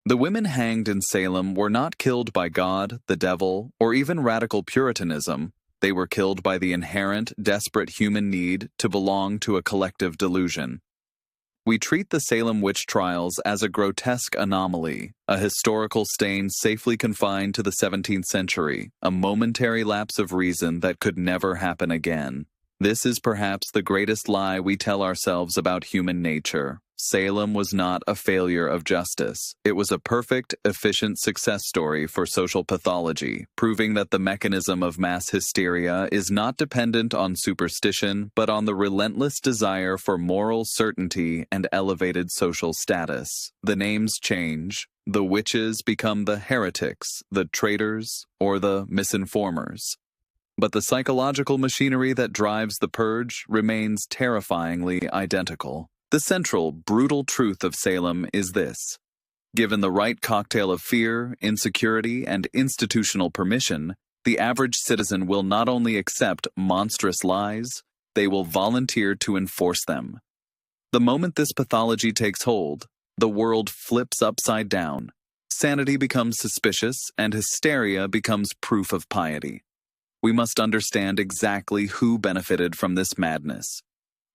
The women hanged in Salem were not killed by God, the devil, or even radical Puritanism. They were killed by the inherent, desperate human need to belong to a collective delusion. We treat the Salem witch trials as a grotesque anomaly, a historical stain safely confined to the 17th century, a momentary lapse of reason that could never happen again. This is perhaps the greatest lie we tell ourselves about human nature. Salem was not a failure of justice. It was a perfect, efficient success story for social pathology, proving that the mechanism of mass hysteria is not dependent on superstition, but on the relentless desire for moral certainty and elevated social status. The names change. The witches become the heretics, the traitors, or the misinformers. But the psychological machinery that drives the purge remains terrifyingly identical. The central, brutal truth of Salem is this. Given the right cocktail of fear, insecurity, and institutional permission, the average citizen will not only accept monstrous lies, they will volunteer to enforce them. The moment this pathology takes hold, the world flips upside down. Sanity becomes suspicious, and hysteria becomes proof of piety. We must understand exactly who benefited from this madness.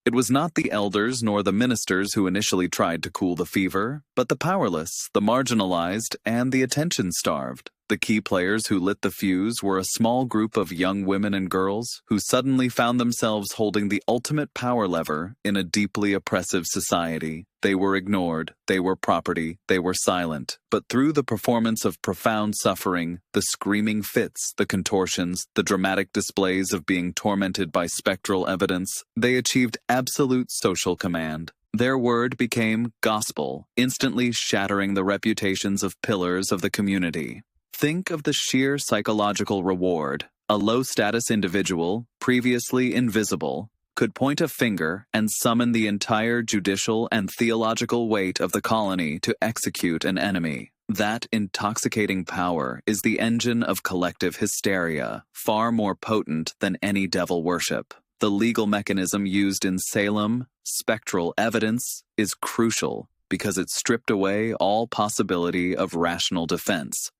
It was not the elders nor the ministers who initially tried to cool the fever, but the powerless, the marginalized, and the attention-starved. The key players who lit the fuse were a small group of young women and girls who suddenly found themselves holding the ultimate power lever in a deeply oppressive society. They were ignored, they were property, they were silent. But through the performance of profound suffering, the screaming fits, the contortions, the dramatic displays of being tormented by spectral evidence, they achieved absolute social command. Their word became gospel, instantly shattering the reputations of pillars of the community. Think of the sheer psychological reward. A low-status individual, previously invisible, could point a finger and summon the entire judicial and theological weight of the colony to execute an enemy. That intoxicating power is the engine of collective hysteria, far more potent than any devil worship. The legal mechanism used in Salem, spectral evidence, is crucial because it stripped away all possibility of rational defense.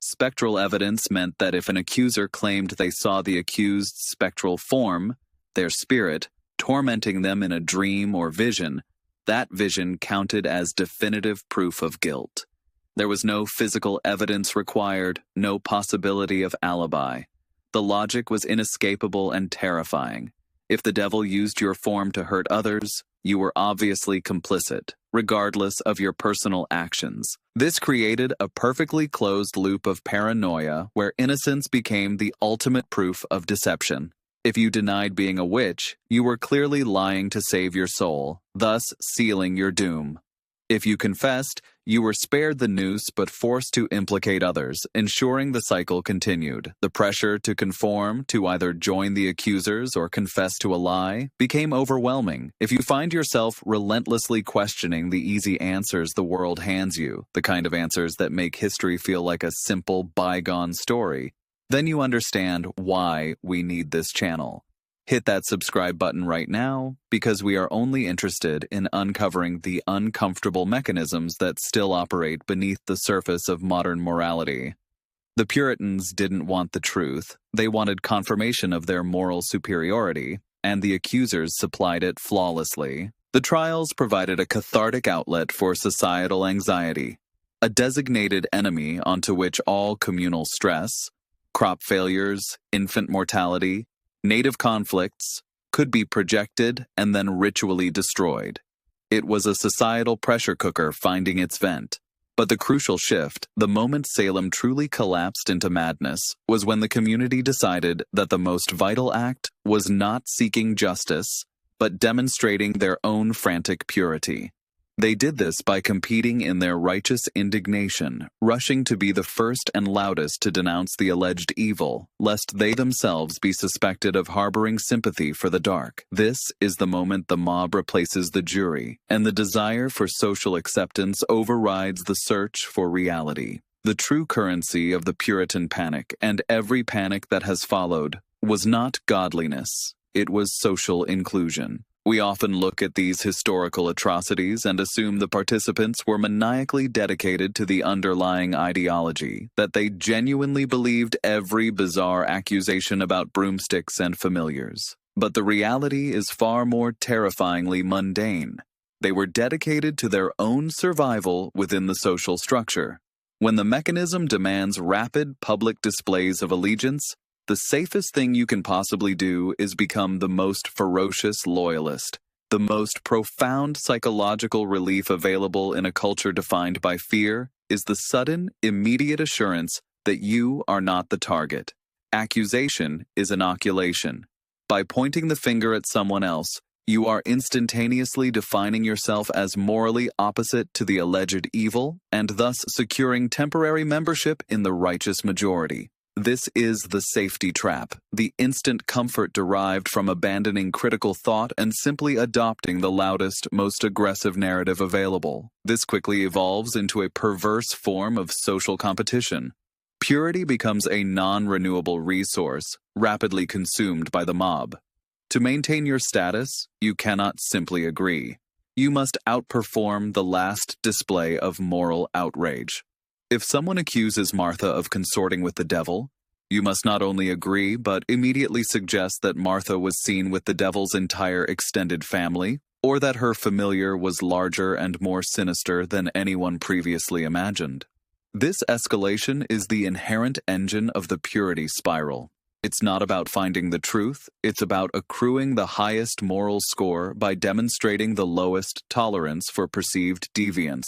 Spectral evidence meant that if an accuser claimed they saw the accused's spectral form, their spirit, tormenting them in a dream or vision, that vision counted as definitive proof of guilt. There was no physical evidence required, no possibility of alibi. The logic was inescapable and terrifying. If the devil used your form to hurt others, you were obviously complicit, regardless of your personal actions. This created a perfectly closed loop of paranoia where innocence became the ultimate proof of deception. If you denied being a witch, you were clearly lying to save your soul, thus sealing your doom. If you confessed, you were spared the noose but forced to implicate others, ensuring the cycle continued. The pressure to conform, to either join the accusers or confess to a lie, became overwhelming. If you find yourself relentlessly questioning the easy answers the world hands you, the kind of answers that make history feel like a simple, bygone story, then you understand why we need this channel. Hit that subscribe button right now, because we are only interested in uncovering the uncomfortable mechanisms that still operate beneath the surface of modern morality. The Puritans didn't want the truth, they wanted confirmation of their moral superiority, and the accusers supplied it flawlessly. The trials provided a cathartic outlet for societal anxiety, a designated enemy onto which all communal stress, crop failures, infant mortality, native conflicts could be projected and then ritually destroyed. It was a societal pressure cooker finding its vent. But the crucial shift, the moment Salem truly collapsed into madness, was when the community decided that the most vital act was not seeking justice, but demonstrating their own frantic purity. They did this by competing in their righteous indignation, rushing to be the first and loudest to denounce the alleged evil, lest they themselves be suspected of harboring sympathy for the dark. This is the moment the mob replaces the jury, and the desire for social acceptance overrides the search for reality. The true currency of the Puritan panic, and every panic that has followed, was not godliness, it was social inclusion. We often look at these historical atrocities and assume the participants were maniacally dedicated to the underlying ideology, that they genuinely believed every bizarre accusation about broomsticks and familiars. But the reality is far more terrifyingly mundane. They were dedicated to their own survival within the social structure. When the mechanism demands rapid public displays of allegiance, the safest thing you can possibly do is become the most ferocious loyalist. The most profound psychological relief available in a culture defined by fear is the sudden, immediate assurance that you are not the target. Accusation is inoculation. By pointing the finger at someone else, you are instantaneously defining yourself as morally opposite to the alleged evil and thus securing temporary membership in the righteous majority. This is the safety trap, the instant comfort derived from abandoning critical thought and simply adopting the loudest, most aggressive narrative available. This quickly evolves into a perverse form of social competition. Purity becomes a non-renewable resource, rapidly consumed by the mob. To maintain your status, you cannot simply agree. You must outperform the last display of moral outrage. If someone accuses Martha of consorting with the devil, you must not only agree but immediately suggest that Martha was seen with the devil's entire extended family, or that her familiar was larger and more sinister than anyone previously imagined. This escalation is the inherent engine of the purity spiral. It's not about finding the truth, it's about accruing the highest moral score by demonstrating the lowest tolerance for perceived deviance.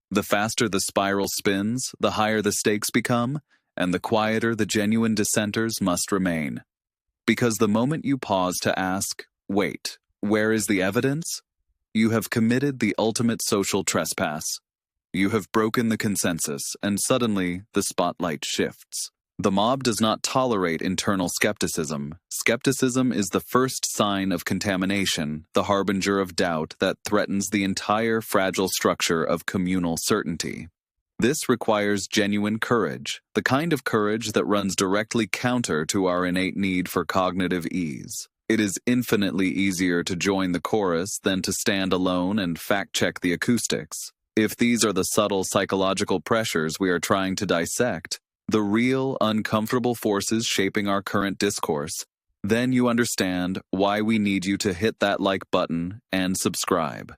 The faster the spiral spins, the higher the stakes become, and the quieter the genuine dissenters must remain. Because the moment you pause to ask, wait, where is the evidence? You have committed the ultimate social trespass. You have broken the consensus, and suddenly the spotlight shifts. The mob does not tolerate internal skepticism. Skepticism is the first sign of contamination, the harbinger of doubt that threatens the entire fragile structure of communal certainty. This requires genuine courage, the kind of courage that runs directly counter to our innate need for cognitive ease. It is infinitely easier to join the chorus than to stand alone and fact-check the acoustics. If these are the subtle psychological pressures we are trying to dissect, the real, uncomfortable forces shaping our current discourse, then you understand why we need you to hit that like button and subscribe.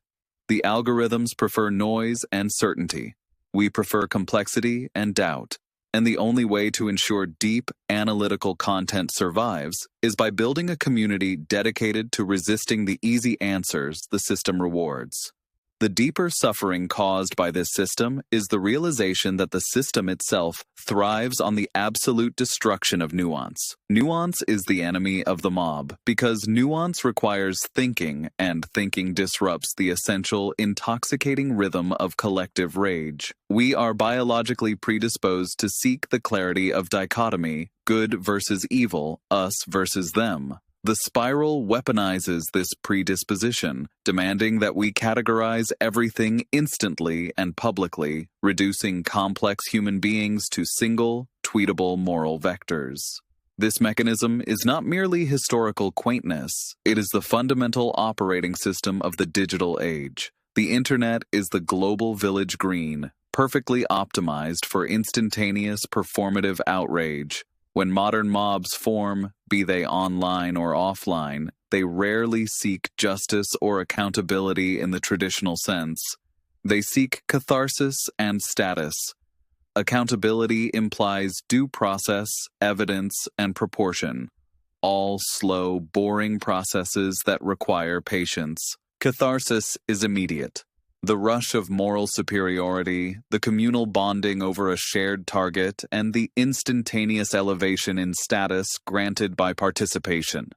The algorithms prefer noise and certainty. We prefer complexity and doubt. And the only way to ensure deep, analytical content survives is by building a community dedicated to resisting the easy answers the system rewards. The deeper suffering caused by this system is the realization that the system itself thrives on the absolute destruction of nuance. Nuance is the enemy of the mob, because nuance requires thinking, and thinking disrupts the essential, intoxicating rhythm of collective rage. We are biologically predisposed to seek the clarity of dichotomy, good versus evil, us versus them. The spiral weaponizes this predisposition, demanding that we categorize everything instantly and publicly, reducing complex human beings to single, tweetable moral vectors. This mechanism is not merely historical quaintness, it is the fundamental operating system of the digital age. The internet is the global village green, perfectly optimized for instantaneous performative outrage. When modern mobs form, be they online or offline, they rarely seek justice or accountability in the traditional sense. They seek catharsis and status. Accountability implies due process, evidence, and proportion, all slow, boring processes that require patience. Catharsis is immediate. The rush of moral superiority, the communal bonding over a shared target, and the instantaneous elevation in status granted by participation.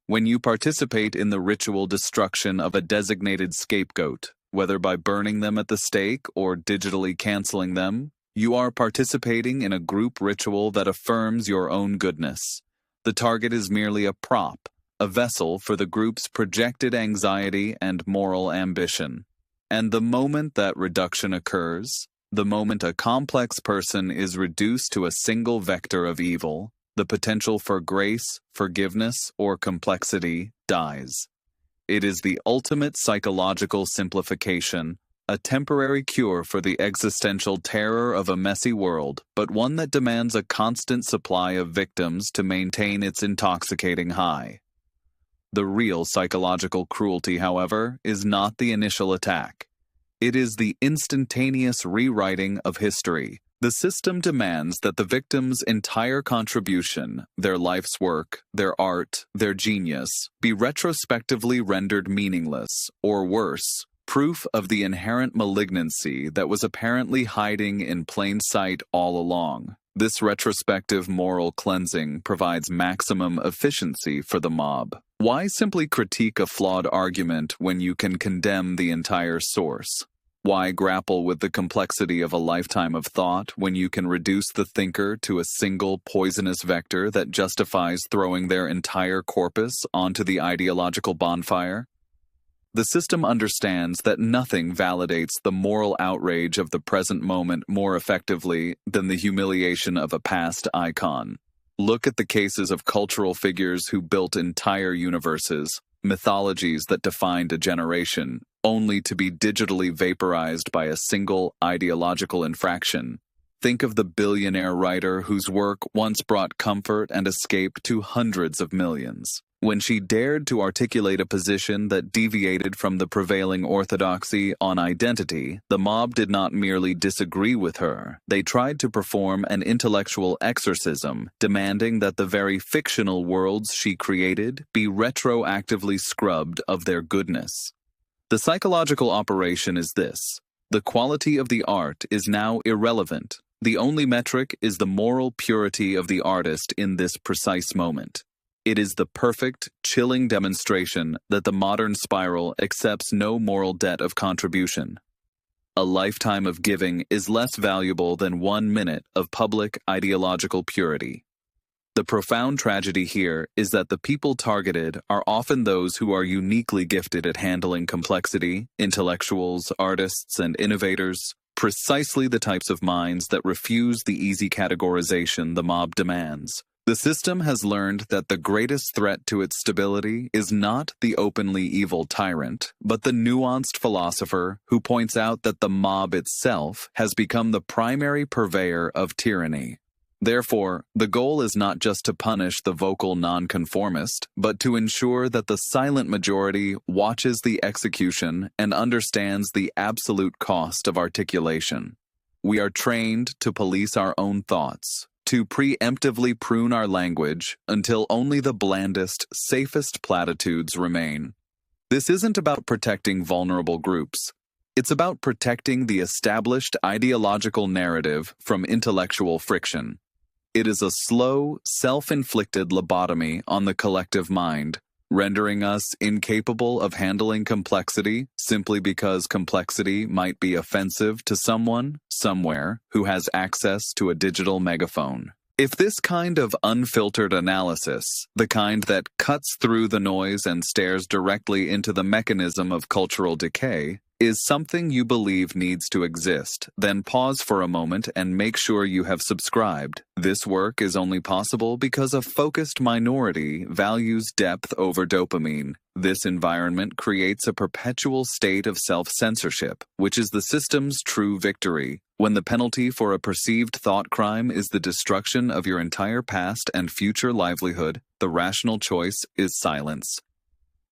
When you participate in the ritual destruction of a designated scapegoat, whether by burning them at the stake or digitally canceling them, you are participating in a group ritual that affirms your own goodness. The target is merely a prop, a vessel for the group's projected anxiety and moral ambition. And the moment that reduction occurs, the moment a complex person is reduced to a single vector of evil, the potential for grace, forgiveness, or complexity dies. It is the ultimate psychological simplification, a temporary cure for the existential terror of a messy world, but one that demands a constant supply of victims to maintain its intoxicating high. The real psychological cruelty, however, is not the initial attack. It is the instantaneous rewriting of history. The system demands that the victim's entire contribution, their life's work, their art, their genius, be retrospectively rendered meaningless, or worse, proof of the inherent malignancy that was apparently hiding in plain sight all along. This retrospective moral cleansing provides maximum efficiency for the mob. Why simply critique a flawed argument when you can condemn the entire source? Why grapple with the complexity of a lifetime of thought when you can reduce the thinker to a single poisonous vector that justifies throwing their entire corpus onto the ideological bonfire? The system understands that nothing validates the moral outrage of the present moment more effectively than the humiliation of a past icon. Look at the cases of cultural figures who built entire universes, mythologies that defined a generation, only to be digitally vaporized by a single ideological infraction. Think of the billionaire writer whose work once brought comfort and escape to hundreds of millions. When she dared to articulate a position that deviated from the prevailing orthodoxy on identity, the mob did not merely disagree with her. They tried to perform an intellectual exorcism, demanding that the very fictional worlds she created be retroactively scrubbed of their goodness. The psychological operation is this: the quality of the art is now irrelevant. The only metric is the moral purity of the artist in this precise moment. It is the perfect, chilling demonstration that the modern spiral accepts no moral debt of contribution. A lifetime of giving is less valuable than 1 minute of public ideological purity. The profound tragedy here is that the people targeted are often those who are uniquely gifted at handling complexity, intellectuals, artists, and innovators, precisely the types of minds that refuse the easy categorization the mob demands. The system has learned that the greatest threat to its stability is not the openly evil tyrant, but the nuanced philosopher who points out that the mob itself has become the primary purveyor of tyranny. Therefore, the goal is not just to punish the vocal nonconformist, but to ensure that the silent majority watches the execution and understands the absolute cost of articulation. We are trained to police our own thoughts, to preemptively prune our language until only the blandest, safest platitudes remain. This isn't about protecting vulnerable groups. It's about protecting the established ideological narrative from intellectual friction. It is a slow, self-inflicted lobotomy on the collective mind, rendering us incapable of handling complexity simply because complexity might be offensive to someone, somewhere, who has access to a digital megaphone. If this kind of unfiltered analysis, the kind that cuts through the noise and stares directly into the mechanism of cultural decay, is something you believe needs to exist, then pause for a moment and make sure you have subscribed. This work is only possible because a focused minority values depth over dopamine. This environment creates a perpetual state of self-censorship, which is the system's true victory. When the penalty for a perceived thought crime is the destruction of your entire past and future livelihood, the rational choice is silence.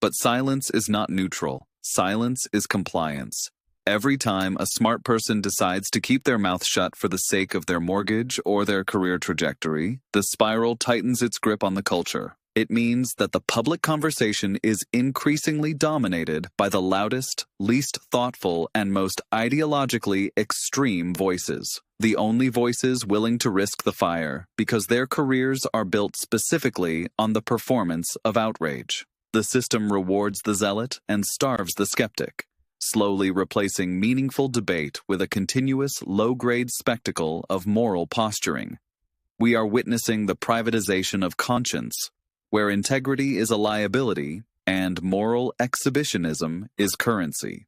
But silence is not neutral. Silence is compliance. Every time a smart person decides to keep their mouth shut for the sake of their mortgage or their career trajectory, the spiral tightens its grip on the culture. It means that the public conversation is increasingly dominated by the loudest, least thoughtful, and most ideologically extreme voices. The only voices willing to risk the fire because their careers are built specifically on the performance of outrage. The system rewards the zealot and starves the skeptic, slowly replacing meaningful debate with a continuous low-grade spectacle of moral posturing. We are witnessing the privatization of conscience, where integrity is a liability and moral exhibitionism is currency.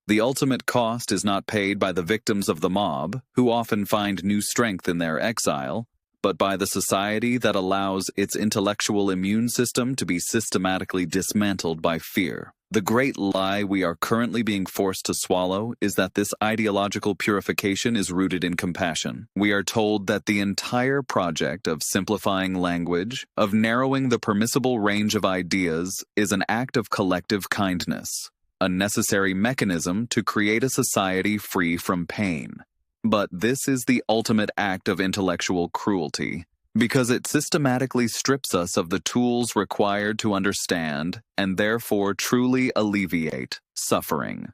The ultimate cost is not paid by the victims of the mob, who often find new strength in their exile, but by the society that allows its intellectual immune system to be systematically dismantled by fear. The great lie we are currently being forced to swallow is that this ideological purification is rooted in compassion. We are told that the entire project of simplifying language, of narrowing the permissible range of ideas, is an act of collective kindness, a necessary mechanism to create a society free from pain. But this is the ultimate act of intellectual cruelty, because it systematically strips us of the tools required to understand and therefore truly alleviate suffering.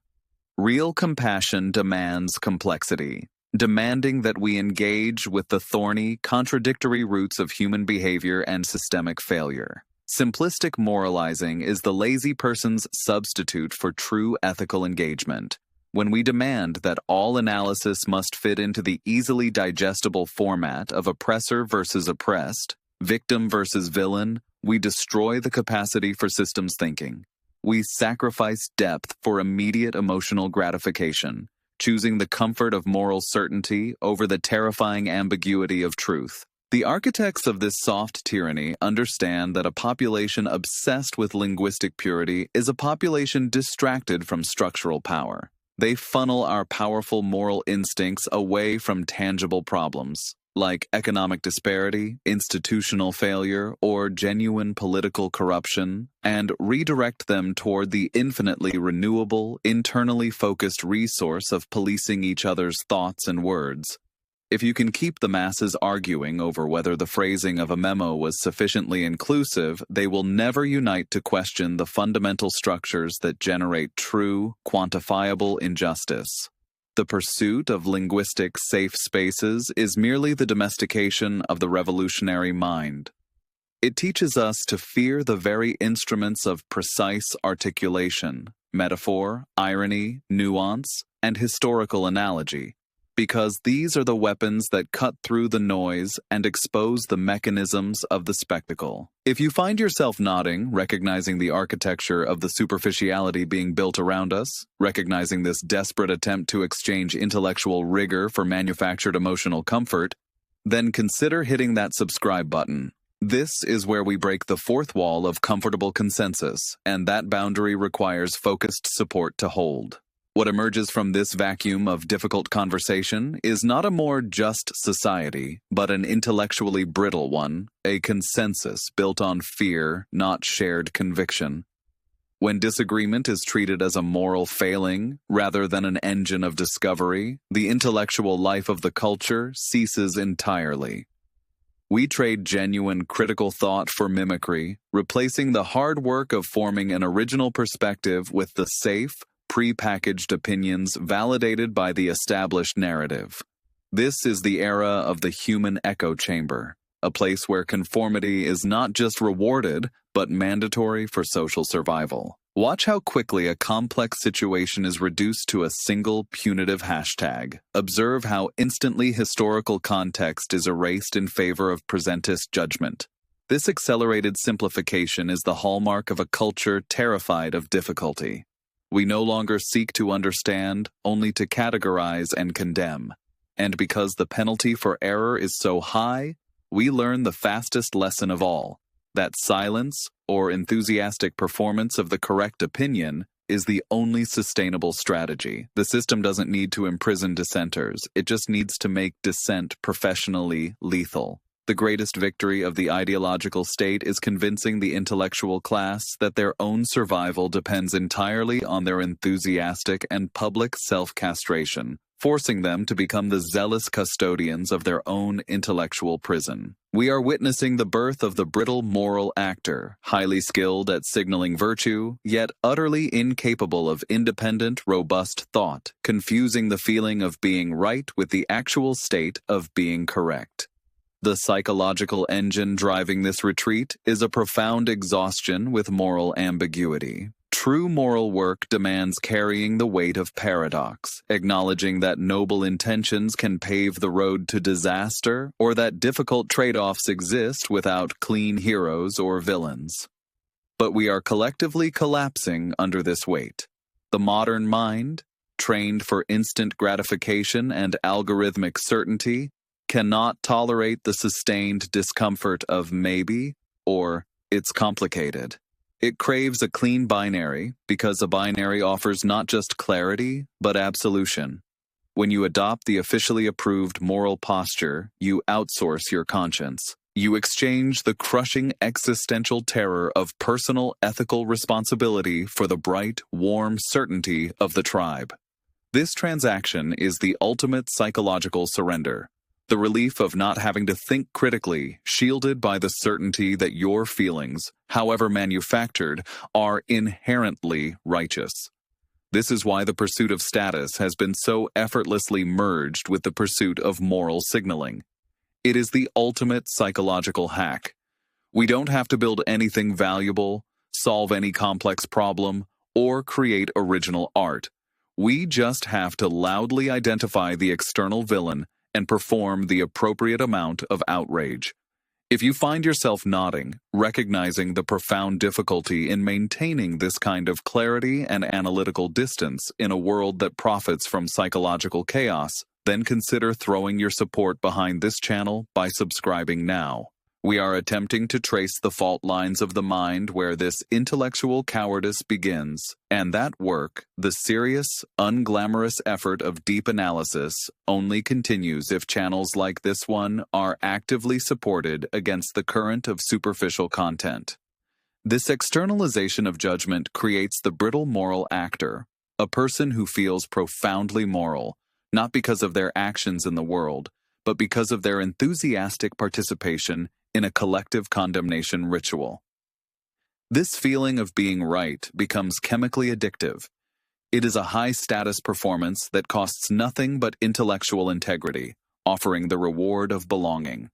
Real compassion demands complexity, demanding that we engage with the thorny, contradictory roots of human behavior and systemic failure. Simplistic moralizing is the lazy person's substitute for true ethical engagement. When we demand that all analysis must fit into the easily digestible format of oppressor versus oppressed, victim versus villain, we destroy the capacity for systems thinking. We sacrifice depth for immediate emotional gratification, choosing the comfort of moral certainty over the terrifying ambiguity of truth. The architects of this soft tyranny understand that a population obsessed with linguistic purity is a population distracted from structural power. They funnel our powerful moral instincts away from tangible problems, like economic disparity, institutional failure, or genuine political corruption, and redirect them toward the infinitely renewable, internally focused resource of policing each other's thoughts and words. If you can keep the masses arguing over whether the phrasing of a memo was sufficiently inclusive, they will never unite to question the fundamental structures that generate true, quantifiable injustice. The pursuit of linguistic safe spaces is merely the domestication of the revolutionary mind. It teaches us to fear the very instruments of precise articulation, metaphor, irony, nuance, and historical analogy, because these are the weapons that cut through the noise and expose the mechanisms of the spectacle. If you find yourself nodding, recognizing the architecture of the superficiality being built around us, recognizing this desperate attempt to exchange intellectual rigor for manufactured emotional comfort, then consider hitting that subscribe button. This is where we break the fourth wall of comfortable consensus, and that boundary requires focused support to hold. What emerges from this vacuum of difficult conversation is not a more just society, but an intellectually brittle one, a consensus built on fear, not shared conviction. When disagreement is treated as a moral failing rather than an engine of discovery, the intellectual life of the culture ceases entirely. We trade genuine critical thought for mimicry, replacing the hard work of forming an original perspective with the safe, pre-packaged opinions validated by the established narrative. This is the era of the human echo chamber, a place where conformity is not just rewarded, but mandatory for social survival. Watch how quickly a complex situation is reduced to a single punitive hashtag. Observe how instantly historical context is erased in favor of presentist judgment. This accelerated simplification is the hallmark of a culture terrified of difficulty. We no longer seek to understand, only to categorize and condemn. And because the penalty for error is so high, we learn the fastest lesson of all, that silence, or enthusiastic performance of the correct opinion, is the only sustainable strategy. The system doesn't need to imprison dissenters, it just needs to make dissent professionally lethal. The greatest victory of the ideological state is convincing the intellectual class that their own survival depends entirely on their enthusiastic and public self-castration, forcing them to become the zealous custodians of their own intellectual prison. We are witnessing the birth of the brittle moral actor, highly skilled at signaling virtue, yet utterly incapable of independent, robust thought, confusing the feeling of being right with the actual state of being correct. The psychological engine driving this retreat is a profound exhaustion with moral ambiguity. True moral work demands carrying the weight of paradox, acknowledging that noble intentions can pave the road to disaster, or that difficult trade-offs exist without clean heroes or villains. But we are collectively collapsing under this weight. The modern mind, trained for instant gratification and algorithmic certainty, cannot tolerate the sustained discomfort of maybe or it's complicated. It craves a clean binary because a binary offers not just clarity, but absolution. When you adopt the officially approved moral posture, you outsource your conscience. You exchange the crushing existential terror of personal ethical responsibility for the bright, warm certainty of the tribe. This transaction is the ultimate psychological surrender, the relief of not having to think critically, shielded by the certainty that your feelings, however manufactured, are inherently righteous. This is why the pursuit of status has been so effortlessly merged with the pursuit of moral signaling. It is the ultimate psychological hack. We don't have to build anything valuable, solve any complex problem, or create original art. We just have to loudly identify the external villain and perform the appropriate amount of outrage. If you find yourself nodding, recognizing the profound difficulty in maintaining this kind of clarity and analytical distance in a world that profits from psychological chaos, then consider throwing your support behind this channel by subscribing now. We are attempting to trace the fault lines of the mind where this intellectual cowardice begins, and that work, the serious, unglamorous effort of deep analysis, only continues if channels like this one are actively supported against the current of superficial content. This externalization of judgment creates the brittle moral actor, a person who feels profoundly moral, not because of their actions in the world, but because of their enthusiastic participation in a collective condemnation ritual. This feeling of being right becomes chemically addictive. It is a high-status performance that costs nothing but intellectual integrity, offering the reward of belonging.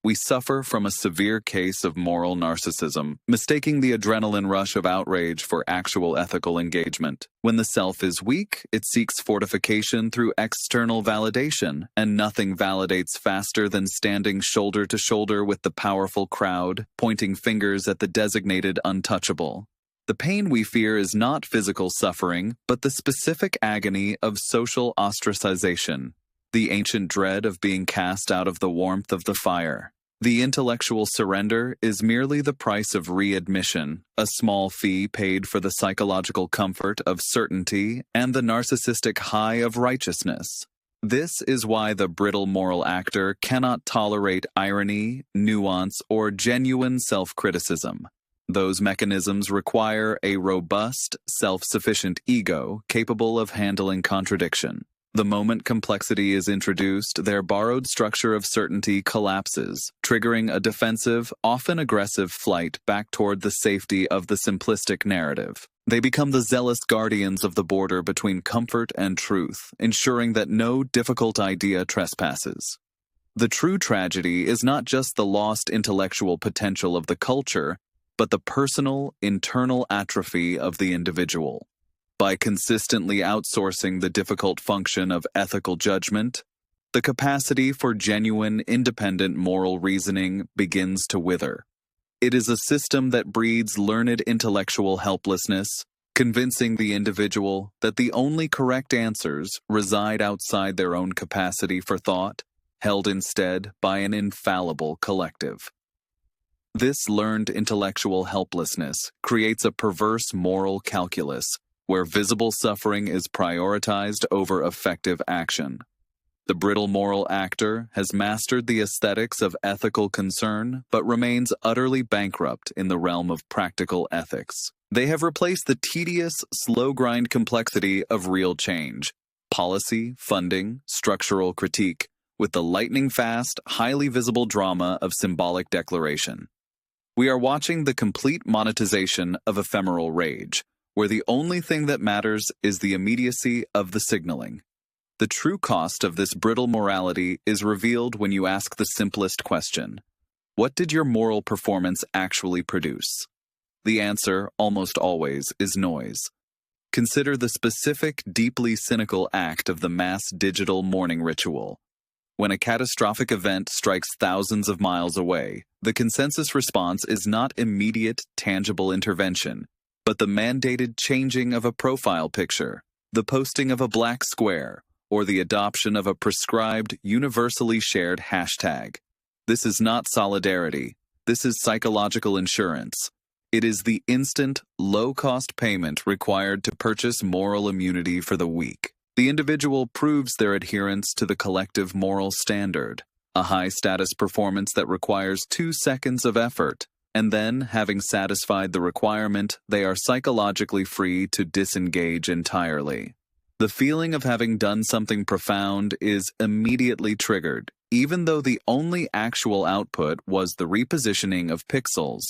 We suffer from a severe case of moral narcissism, mistaking the adrenaline rush of outrage for actual ethical engagement. When the self is weak, it seeks fortification through external validation, and nothing validates faster than standing shoulder to shoulder with the powerful crowd, pointing fingers at the designated untouchable. The pain we fear is not physical suffering, but the specific agony of social ostracization, the ancient dread of being cast out of the warmth of the fire. The intellectual surrender is merely the price of readmission, a small fee paid for the psychological comfort of certainty and the narcissistic high of righteousness. This is why the brittle moral actor cannot tolerate irony, nuance, or genuine self-criticism. Those mechanisms require a robust, self-sufficient ego capable of handling contradiction. The moment complexity is introduced, their borrowed structure of certainty collapses, triggering a defensive, often aggressive flight back toward the safety of the simplistic narrative. They become the zealous guardians of the border between comfort and truth, ensuring that no difficult idea trespasses. The true tragedy is not just the lost intellectual potential of the culture, but the personal, internal atrophy of the individual. By consistently outsourcing the difficult function of ethical judgment, the capacity for genuine, independent moral reasoning begins to wither. It is a system that breeds learned intellectual helplessness, convincing the individual that the only correct answers reside outside their own capacity for thought, held instead by an infallible collective. This learned intellectual helplessness creates a perverse moral calculus, where visible suffering is prioritized over effective action. The brittle moral actor has mastered the aesthetics of ethical concern, but remains utterly bankrupt in the realm of practical ethics. They have replaced the tedious, slow-grind complexity of real change, policy, funding, structural critique, with the lightning-fast, highly visible drama of symbolic declaration. We are watching the complete monetization of ephemeral rage, where the only thing that matters is the immediacy of the signaling. The true cost of this brittle morality is revealed when you ask the simplest question: what did your moral performance actually produce? The answer, almost always, is noise. Consider the specific, deeply cynical act of the mass digital mourning ritual. When a catastrophic event strikes thousands of miles away, the consensus response is not immediate, tangible intervention, but the mandated changing of a profile picture, the posting of a black square, or the adoption of a prescribed, universally shared hashtag. This is not solidarity. This is psychological insurance. It is the instant, low-cost payment required to purchase moral immunity for the weak. The individual proves their adherence to the collective moral standard, a high-status performance that requires 2 seconds of effort, and then, having satisfied the requirement, they are psychologically free to disengage entirely. The feeling of having done something profound is immediately triggered, even though the only actual output was the repositioning of pixels.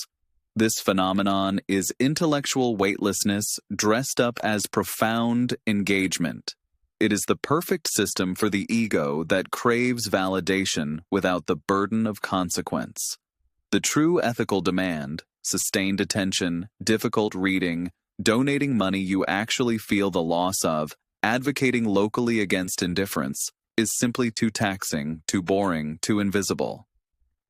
This phenomenon is intellectual weightlessness dressed up as profound engagement. It is the perfect system for the ego that craves validation without the burden of consequence. The true ethical demand, sustained attention, difficult reading, donating money you actually feel the loss of, advocating locally against indifference, is simply too taxing, too boring, too invisible.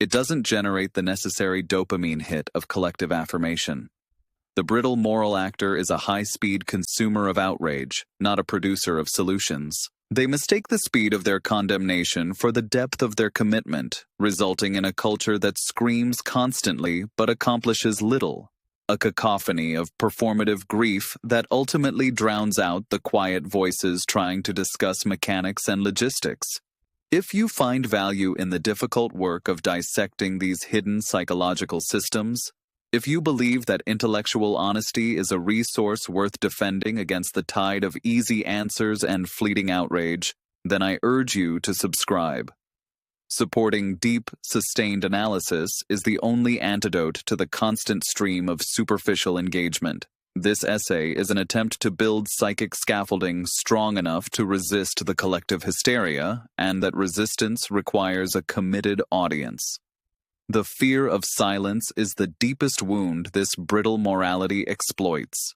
It doesn't generate the necessary dopamine hit of collective affirmation. The brittle moral actor is a high-speed consumer of outrage, not a producer of solutions. They mistake the speed of their condemnation for the depth of their commitment, resulting in a culture that screams constantly but accomplishes little. A cacophony of performative grief that ultimately drowns out the quiet voices trying to discuss mechanics and logistics. If you find value in the difficult work of dissecting these hidden psychological systems, if you believe that intellectual honesty is a resource worth defending against the tide of easy answers and fleeting outrage, then I urge you to subscribe. Supporting deep, sustained analysis is the only antidote to the constant stream of superficial engagement. This essay is an attempt to build psychic scaffolding strong enough to resist the collective hysteria, and that resistance requires a committed audience. The fear of silence is the deepest wound this brittle morality exploits.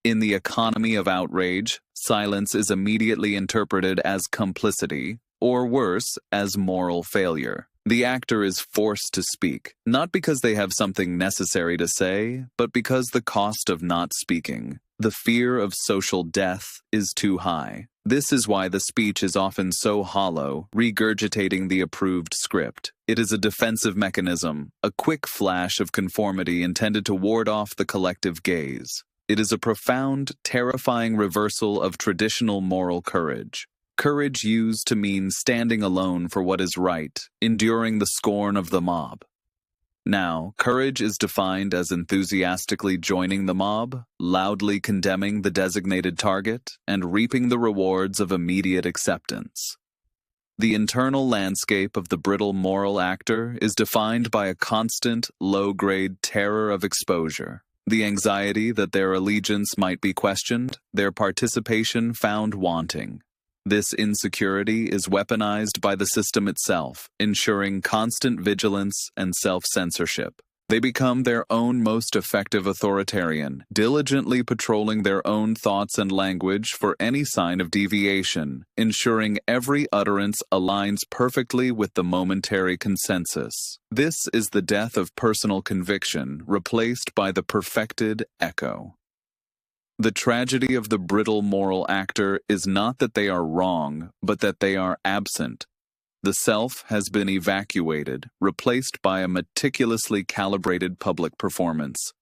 In the economy of outrage, silence is immediately interpreted as complicity, or worse, as moral failure. The actor is forced to speak, not because they have something necessary to say, but because the cost of not speaking, the fear of social death, is too high. This is why the speech is often so hollow, regurgitating the approved script. It is a defensive mechanism, a quick flash of conformity intended to ward off the collective gaze. It is a profound, terrifying reversal of traditional moral courage. Courage used to mean standing alone for what is right, enduring the scorn of the mob. Now, courage is defined as enthusiastically joining the mob, loudly condemning the designated target, and reaping the rewards of immediate acceptance. The internal landscape of the brittle moral actor is defined by a constant, low-grade terror of exposure. The anxiety that their allegiance might be questioned, their participation found wanting. This insecurity is weaponized by the system itself, ensuring constant vigilance and self-censorship. They become their own most effective authoritarian, diligently patrolling their own thoughts and language for any sign of deviation, ensuring every utterance aligns perfectly with the momentary consensus. This is the death of personal conviction, replaced by the perfected echo. The tragedy of the brittle moral actor is not that they are wrong, but that they are absent. The self has been evacuated, replaced by a meticulously calibrated public performance.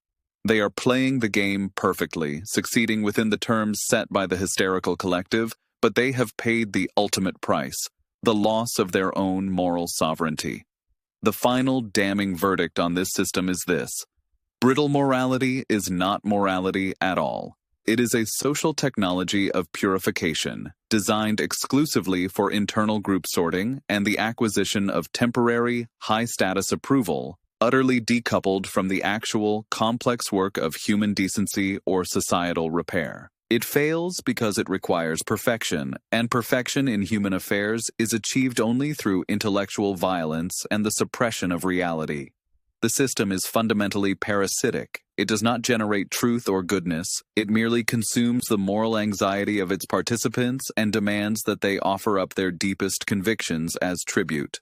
They are playing the game perfectly, succeeding within the terms set by the hysterical collective, but they have paid the ultimate price, the loss of their own moral sovereignty. The final damning verdict on this system is this: brittle morality is not morality at all. It is a social technology of purification, designed exclusively for internal group sorting and the acquisition of temporary, high-status approval, utterly decoupled from the actual, complex work of human decency or societal repair. It fails because it requires perfection, and perfection in human affairs is achieved only through intellectual violence and the suppression of reality. The system is fundamentally parasitic. It does not generate truth or goodness. It merely consumes the moral anxiety of its participants and demands that they offer up their deepest convictions as tribute.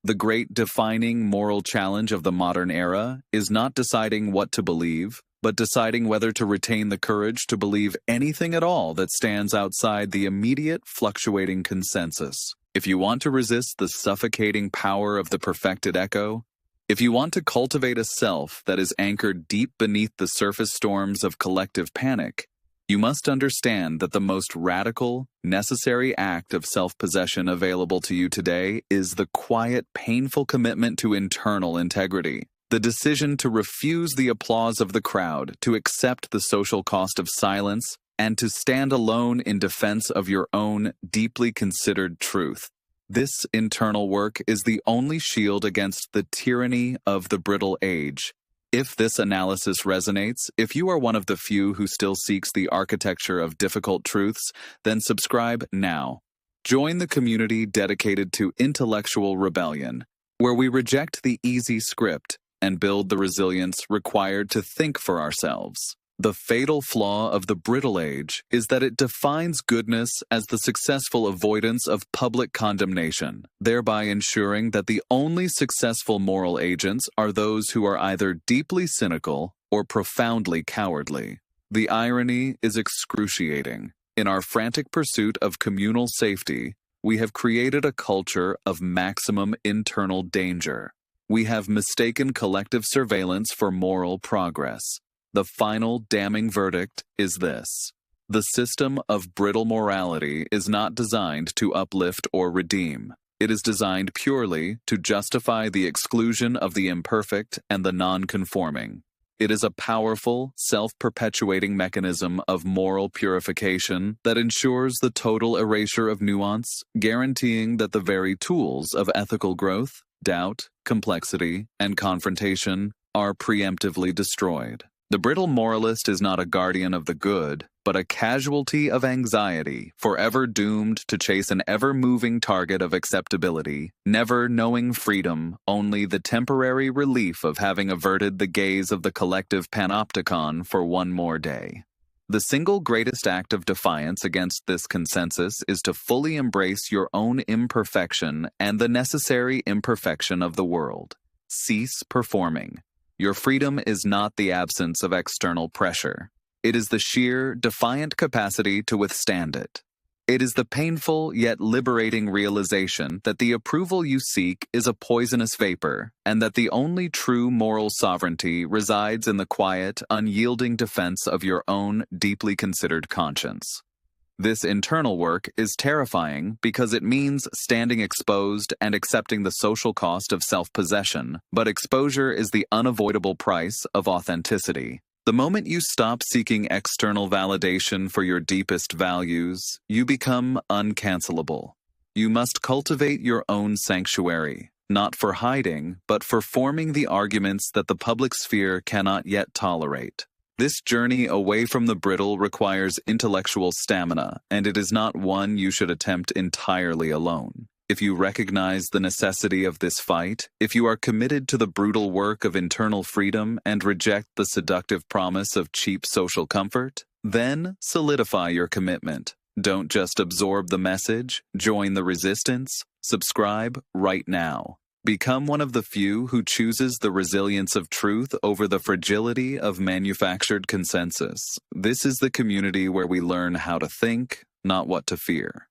The great defining moral challenge of the modern era is not deciding what to believe, but deciding whether to retain the courage to believe anything at all that stands outside the immediate fluctuating consensus. If you want to resist the suffocating power of the perfected echo, if you want to cultivate a self that is anchored deep beneath the surface storms of collective panic, you must understand that the most radical, necessary act of self-possession available to you today is the quiet, painful commitment to internal integrity. The decision to refuse the applause of the crowd, to accept the social cost of silence, and to stand alone in defense of your own deeply considered truth. This internal work is the only shield against the tyranny of the brittle age. If this analysis resonates, if you are one of the few who still seeks the architecture of difficult truths, then subscribe now. Join the community dedicated to intellectual rebellion, where we reject the easy script and build the resilience required to think for ourselves. The fatal flaw of the brittle age is that it defines goodness as the successful avoidance of public condemnation, thereby ensuring that the only successful moral agents are those who are either deeply cynical or profoundly cowardly. The irony is excruciating. In our frantic pursuit of communal safety, we have created a culture of maximum internal danger. We have mistaken collective surveillance for moral progress. The final damning verdict is this: the system of brittle morality is not designed to uplift or redeem. It is designed purely to justify the exclusion of the imperfect and the non-conforming. It is a powerful, self-perpetuating mechanism of moral purification that ensures the total erasure of nuance, guaranteeing that the very tools of ethical growth, doubt, complexity, and confrontation are preemptively destroyed. The brittle moralist is not a guardian of the good, but a casualty of anxiety, forever doomed to chase an ever-moving target of acceptability, never knowing freedom, only the temporary relief of having averted the gaze of the collective panopticon for one more day. The single greatest act of defiance against this consensus is to fully embrace your own imperfection and the necessary imperfection of the world. Cease performing. Your freedom is not the absence of external pressure. It is the sheer, defiant capacity to withstand it. It is the painful yet liberating realization that the approval you seek is a poisonous vapor, and that the only true moral sovereignty resides in the quiet, unyielding defense of your own deeply considered conscience. This internal work is terrifying because it means standing exposed and accepting the social cost of self-possession, but exposure is the unavoidable price of authenticity. The moment you stop seeking external validation for your deepest values, you become uncancelable. You must cultivate your own sanctuary, not for hiding, but for forming the arguments that the public sphere cannot yet tolerate. This journey away from the brittle requires intellectual stamina, and it is not one you should attempt entirely alone. If you recognize the necessity of this fight, if you are committed to the brutal work of internal freedom and reject the seductive promise of cheap social comfort, then solidify your commitment. Don't just absorb the message, join the resistance. Subscribe right now. Become one of the few who chooses the resilience of truth over the fragility of manufactured consensus. This is the community where we learn how to think, not what to fear.